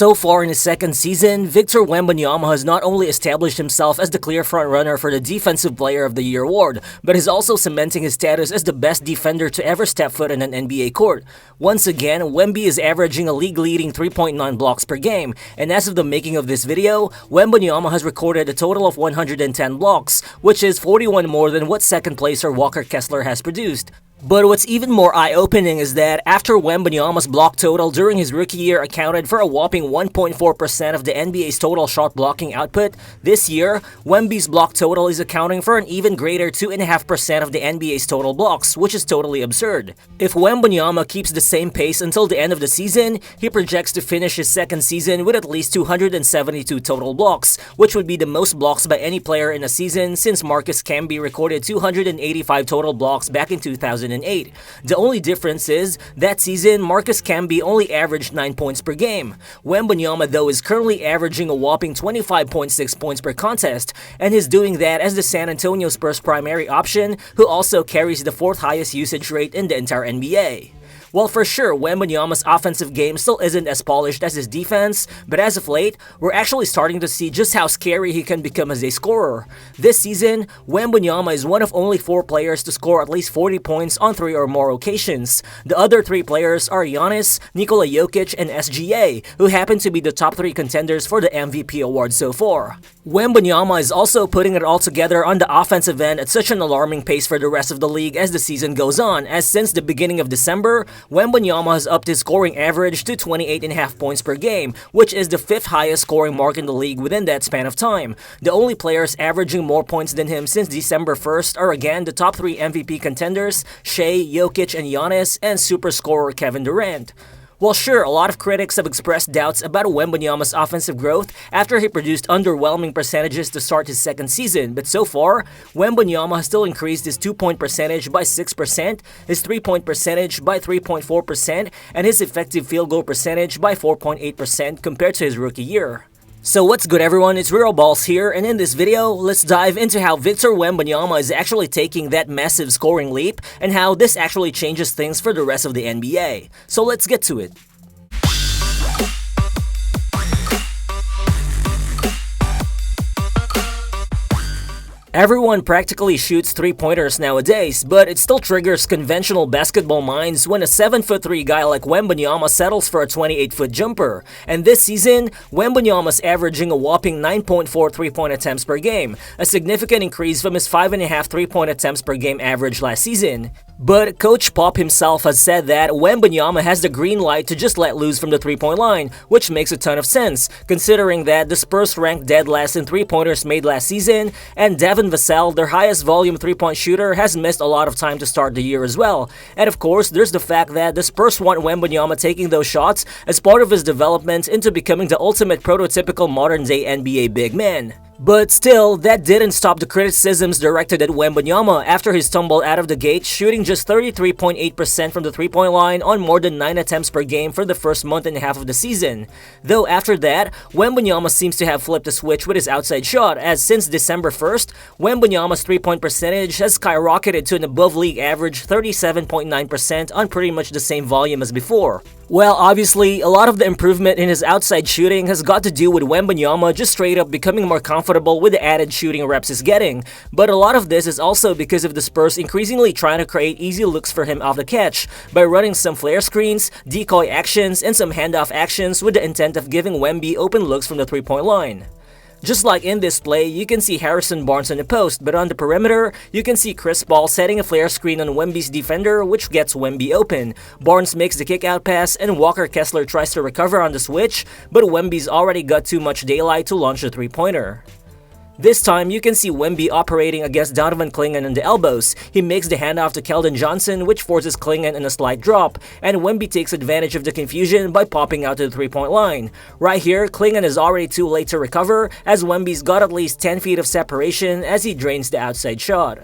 So far in his second season, Victor Wembanyama has not only established himself as the clear frontrunner for the Defensive Player of the Year award, but is also cementing his status as the best defender to ever step foot in an NBA court. Once again, Wemby is averaging a league-leading 3.9 blocks per game, and as of the making of this video, Wembanyama has recorded a total of 110 blocks, which is 41 more than what second placer Walker Kessler has produced. But what's even more eye-opening is that after Wembanyama's block total during his rookie year accounted for a whopping 1.4% of the NBA's total shot blocking output, this year, Wemby's block total is accounting for an even greater 2.5% of the NBA's total blocks, which is totally absurd. If Wembanyama keeps the same pace until the end of the season, he projects to finish his second season with at least 272 total blocks, which would be the most blocks by any player in a season since Marcus Camby recorded 285 total blocks back in 2008. The only difference is, that season, Marcus Camby only averaged 9 points per game. Wembanyama, though, is currently averaging a whopping 25.6 points per contest, and is doing that as the San Antonio Spurs primary option, who also carries the fourth highest usage rate in the entire NBA. Well, for sure, Wembanyama's offensive game still isn't as polished as his defense, but as of late, we're actually starting to see just how scary he can become as a scorer. This season, Wembanyama is one of only 4 players to score at least 40 points on 3 or more occasions. The other 3 players are Giannis, Nikola Jokic, and SGA, who happen to be the top 3 contenders for the MVP award so far. Wembanyama is also putting it all together on the offensive end at such an alarming pace for the rest of the league as the season goes on, as since the beginning of December, Wembanyama has upped his scoring average to 28.5 points per game, which is the 5th highest scoring mark in the league within that span of time. The only players averaging more points than him since December 1st are again the top 3 MVP contenders, Shai, Jokic, and Giannis, and super scorer Kevin Durant. Well, sure, a lot of critics have expressed doubts about Wembanyama's offensive growth after he produced underwhelming percentages to start his second season, but so far, Wembanyama has still increased his 2-point percentage by 6%, his 3-point percentage by 3.4%, and his effective field goal percentage by 4.8% compared to his rookie year. So what's good everyone, it's Real Balls here, and in this video, let's dive into how Victor Wembanyama is actually taking that massive scoring leap and how this actually changes things for the rest of the NBA. So let's get to it. Everyone practically shoots 3-pointers nowadays, but it still triggers conventional basketball minds when a 7'3" guy like Wembanyama settles for a 28-foot jumper. And this season, Wembanyama's averaging a whopping 9.4 3-point attempts per game, a significant increase from his 5.5 3-point attempts per game average last season. But Coach Pop himself has said that Wembanyama has the green light to just let loose from the 3-point line, which makes a ton of sense, considering that the Spurs ranked dead last in 3-pointers made last season, and Devin Vassell, their highest volume 3-point shooter, has missed a lot of time to start the year as well. And of course, there's the fact that the Spurs want Wembanyama taking those shots as part of his development into becoming the ultimate prototypical modern-day NBA big man. But still, that didn't stop the criticisms directed at Wembanyama after his tumble out of the gate, shooting just 33.8% from the 3-point line on more than 9 attempts per game for the first month and a half of the season. Though after that, Wembanyama seems to have flipped the switch with his outside shot, as since December 1st, Wembanyama's 3-point percentage has skyrocketed to an above-league average 37.9% on pretty much the same volume as before. Well, obviously, a lot of the improvement in his outside shooting has got to do with Wembanyama just straight up becoming more comfortable with the added shooting reps he's getting. But a lot of this is also because of the Spurs increasingly trying to create easy looks for him off the catch by running some flare screens, decoy actions, and some handoff actions with the intent of giving Wemby open looks from the 3-point line. Just like in this play, you can see Harrison Barnes on the post, but on the perimeter, you can see Chris Paul setting a flare screen on Wemby's defender, which gets Wemby open. Barnes makes the kick-out pass, and Walker Kessler tries to recover on the switch, but Wemby's already got too much daylight to launch the 3-pointer. This time, you can see Wemby operating against Donovan Clingan on the elbows. He makes the handoff to Keldon Johnson, which forces Clingan in a slight drop, and Wemby takes advantage of the confusion by popping out to the 3-point line. Right here, Clingan is already too late to recover, as Wemby's got at least 10 feet of separation as he drains the outside shot.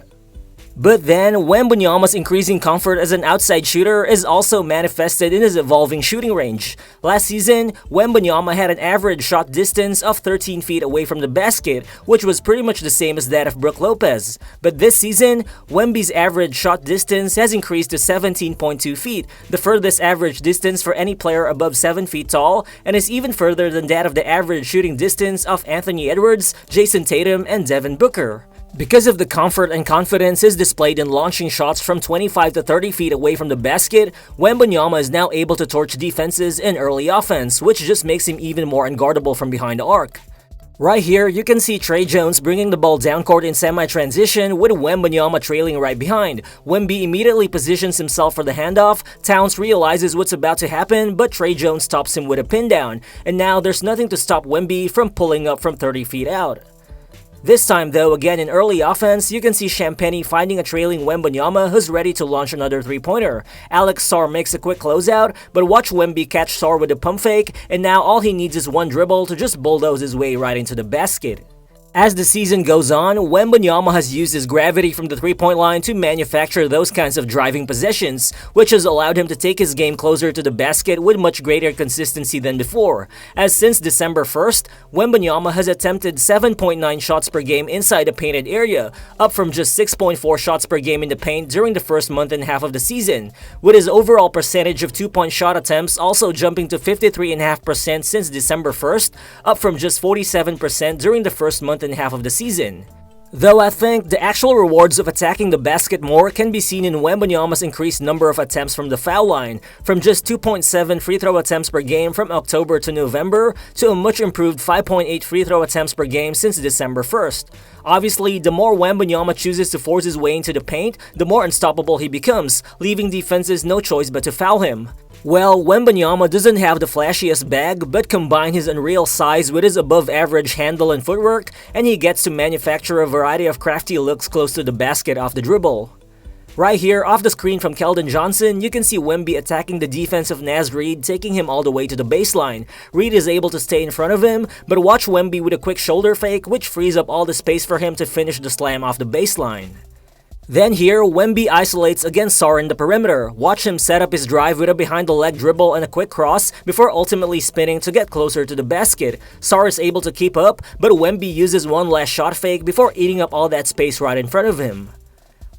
But then, Wembanyama's increasing comfort as an outside shooter is also manifested in his evolving shooting range. Last season, Wembanyama had an average shot distance of 13 feet away from the basket, which was pretty much the same as that of Brook Lopez. But this season, Wemby's average shot distance has increased to 17.2 feet, the furthest average distance for any player above 7 feet tall, and is even further than that of the average shooting distance of Anthony Edwards, Jason Tatum, and Devin Booker. Because of the comfort and confidence is displayed in launching shots from 25 to 30 feet away from the basket, Wembanyama is now able to torch defenses in early offense, which just makes him even more unguardable from behind the arc. Right here, you can see Tre Jones bringing the ball down court in semi-transition with Wembanyama trailing right behind. Wemby immediately positions himself for the handoff, Towns realizes what's about to happen, but Tre Jones stops him with a pin down, and now there's nothing to stop Wemby from pulling up from 30 feet out. This time though, again in early offense, you can see Champagnie finding a trailing Wembanyama who's ready to launch another three-pointer. Alex Sarr makes a quick closeout, but watch Wemby catch Sarr with a pump fake, and now all he needs is one dribble to just bulldoze his way right into the basket. As the season goes on, Wembanyama has used his gravity from the three-point line to manufacture those kinds of driving possessions, which has allowed him to take his game closer to the basket with much greater consistency than before. As since December 1st, Wembanyama has attempted 7.9 shots per game inside the painted area, up from just 6.4 shots per game in the paint during the first month and a half of the season, with his overall percentage of two-point shot attempts also jumping to 53.5% since December 1st, up from just 47% during the first month and a half of the season. Though I think the actual rewards of attacking the basket more can be seen in Wembanyama's increased number of attempts from the foul line, from just 2.7 free throw attempts per game from October to November to a much improved 5.8 free throw attempts per game since December 1st. Obviously, the more Wembanyama chooses to force his way into the paint, the more unstoppable he becomes, leaving defenses no choice but to foul him. Well, Wembanyama doesn't have the flashiest bag, but combine his unreal size with his above-average handle and footwork, and he gets to manufacture a variety of crafty looks close to the basket off the dribble. Right here, off the screen from Keldon Johnson, you can see Wemby attacking the defense of Naz Reid, taking him all the way to the baseline. Reid is able to stay in front of him, but watch Wemby with a quick shoulder fake, which frees up all the space for him to finish the slam off the baseline. Then here, Wemby isolates against Sarr in the perimeter. Watch him set up his drive with a behind-the-leg dribble and a quick cross before ultimately spinning to get closer to the basket. Sarr is able to keep up, but Wemby uses one last shot fake before eating up all that space right in front of him.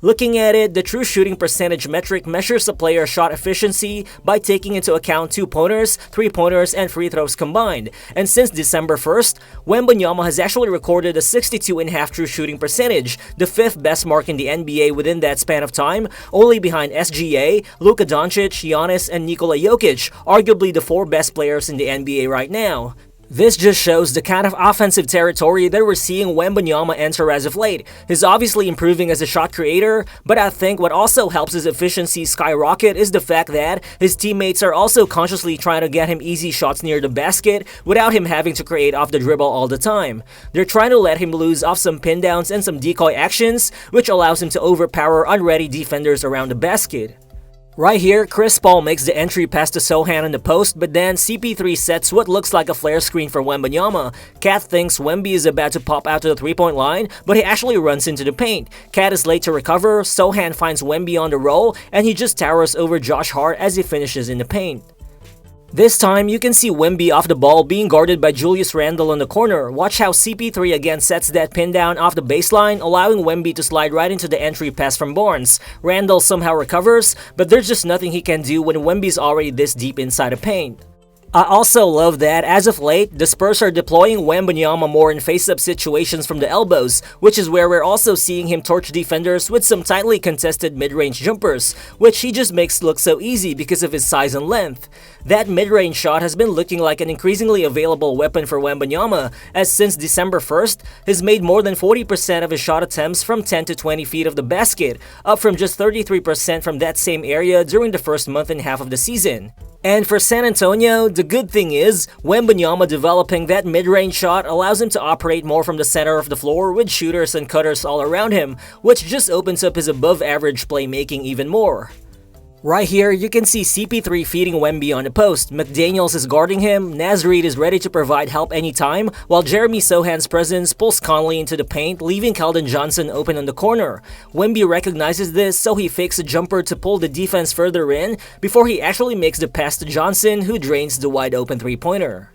Looking at it, the true shooting percentage metric measures a player's shot efficiency by taking into account two-pointers, three-pointers, and free throws combined. And since December 1st, Wembanyama has actually recorded a 62.5 true shooting percentage, the 5th best mark in the NBA within that span of time, only behind SGA, Luka Doncic, Giannis, and Nikola Jokic, arguably the 4 best players in the NBA right now. This just shows the kind of offensive territory that we're seeing Wembanyama enter as of late. He's obviously improving as a shot creator, but I think what also helps his efficiency skyrocket is the fact that his teammates are also consciously trying to get him easy shots near the basket without him having to create off the dribble all the time. They're trying to let him lose off some pin downs and some decoy actions, which allows him to overpower unready defenders around the basket. Right here, Chris Paul makes the entry pass to Sochan on the post, but then CP3 sets what looks like a flare screen for Wembanyama. Cat thinks Wemby is about to pop out to the three-point line, but he actually runs into the paint. Cat is late to recover, Sochan finds Wemby on the roll, and he just towers over Josh Hart as he finishes in the paint. This time, you can see Wemby off the ball being guarded by Julius Randle on the corner. Watch how CP3 again sets that pin down off the baseline, allowing Wemby to slide right into the entry pass from Barnes. Randle somehow recovers, but there's just nothing he can do when Wemby's already this deep inside the paint. I also love that, as of late, the Spurs are deploying Wembanyama more in face-up situations from the elbows, which is where we're also seeing him torch defenders with some tightly contested mid-range jumpers, which he just makes look so easy because of his size and length. That mid-range shot has been looking like an increasingly available weapon for Wembanyama, as since December 1st, he's made more than 40% of his shot attempts from 10 to 20 feet of the basket, up from just 33% from that same area during the first month and a half of the season. And for San Antonio, the good thing is, Wembanyama developing that mid-range shot allows him to operate more from the center of the floor with shooters and cutters all around him, which just opens up his above-average playmaking even more. Right here, you can see CP3 feeding Wemby on the post, McDaniels is guarding him, Naz Reid is ready to provide help anytime, while Jeremy Sohan's presence pulls Conley into the paint, leaving Keldon Johnson open on the corner. Wemby recognizes this, so he fakes a jumper to pull the defense further in, before he actually makes the pass to Johnson, who drains the wide open three-pointer.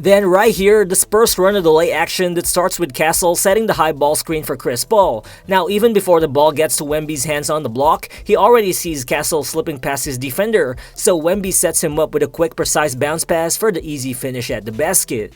Then right here, the Spurs run a delay action that starts with Castle setting the high ball screen for Chris Paul. Now even before the ball gets to Wemby's hands on the block, he already sees Castle slipping past his defender, so Wemby sets him up with a quick precise bounce pass for the easy finish at the basket.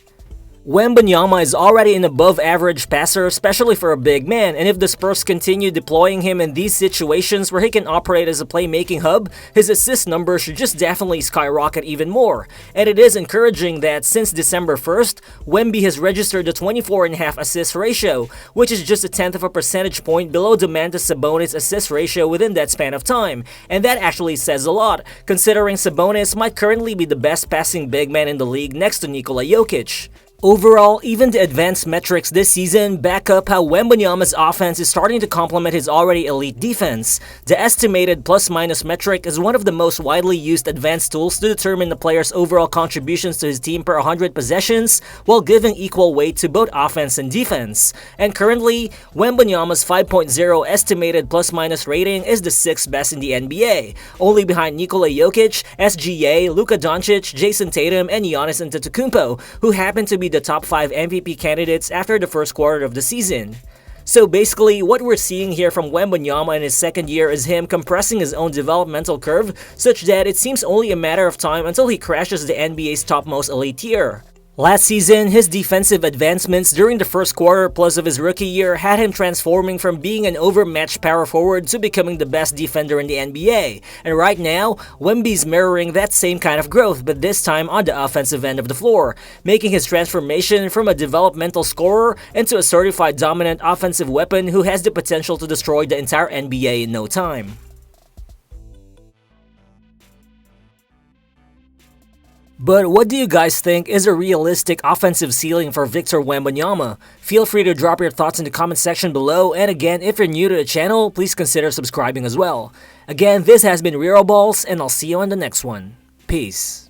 Wembanyama is already an above-average passer, especially for a big man, and if the Spurs continue deploying him in these situations where he can operate as a playmaking hub, his assist numbers should just definitely skyrocket even more. And it is encouraging that since December 1st, Wemby has registered a 24.5 assist ratio, which is just a tenth of a percentage point below Domantas Sabonis' assist ratio within that span of time. And that actually says a lot, considering Sabonis might currently be the best passing big man in the league next to Nikola Jokic. Overall, even the advanced metrics this season back up how Wembanyama's offense is starting to complement his already elite defense. The estimated plus-minus metric is one of the most widely used advanced tools to determine the player's overall contributions to his team per 100 possessions, while giving equal weight to both offense and defense. And currently, Wembanyama's 5.0 estimated plus-minus rating is the 6th best in the NBA, only behind Nikola Jokic, SGA, Luka Doncic, Jason Tatum, and Giannis Antetoukounmpo, who happen to be the top 5 MVP candidates after the first quarter of the season. So basically, what we're seeing here from Wembanyama in his second year is him compressing his own developmental curve such that it seems only a matter of time until he crashes the NBA's topmost elite tier. Last season, his defensive advancements during the first quarter plus of his rookie year had him transforming from being an overmatched power forward to becoming the best defender in the NBA. And right now, Wemby's mirroring that same kind of growth, but this time on the offensive end of the floor, making his transformation from a developmental scorer into a certified dominant offensive weapon who has the potential to destroy the entire NBA in no time. But what do you guys think is a realistic offensive ceiling for Victor Wembanyama? Feel free to drop your thoughts in the comment section below, and again, if you're new to the channel, please consider subscribing as well. Again, this has been Real Balls, and I'll see you on the next one. Peace.